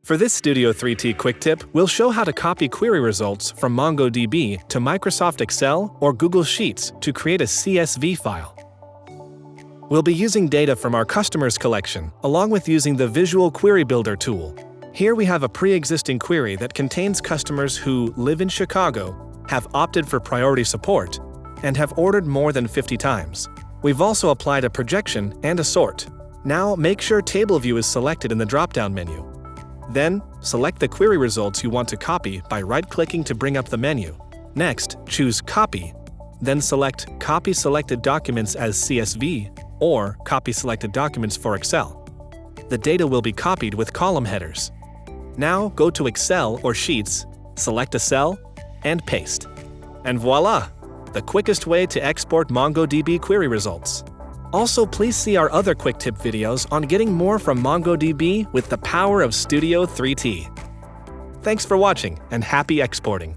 For this Studio 3T quick tip, we'll show how to copy query results from MongoDB to Microsoft Excel or Google Sheets to create a CSV file. We'll be using data from our customers collection, along with using the Visual Query Builder tool. Here we have a pre-existing query that contains customers who live in Chicago, have opted for priority support, and have ordered more than 50 times. We've also applied a projection and a sort. Now make sure Table View is selected in the drop-down menu. Then, select the query results you want to copy by right-clicking to bring up the menu. Next, choose Copy. Then select Copy Selected Documents as CSV or Copy Selected Documents for Excel. The data will be copied with column headers. Now go to Excel or Sheets, select a cell, and paste. And voila! The quickest way to export MongoDB query results. Also, please see our other quick tip videos on getting more from MongoDB with the power of Studio 3T. Thanks for watching and happy exporting!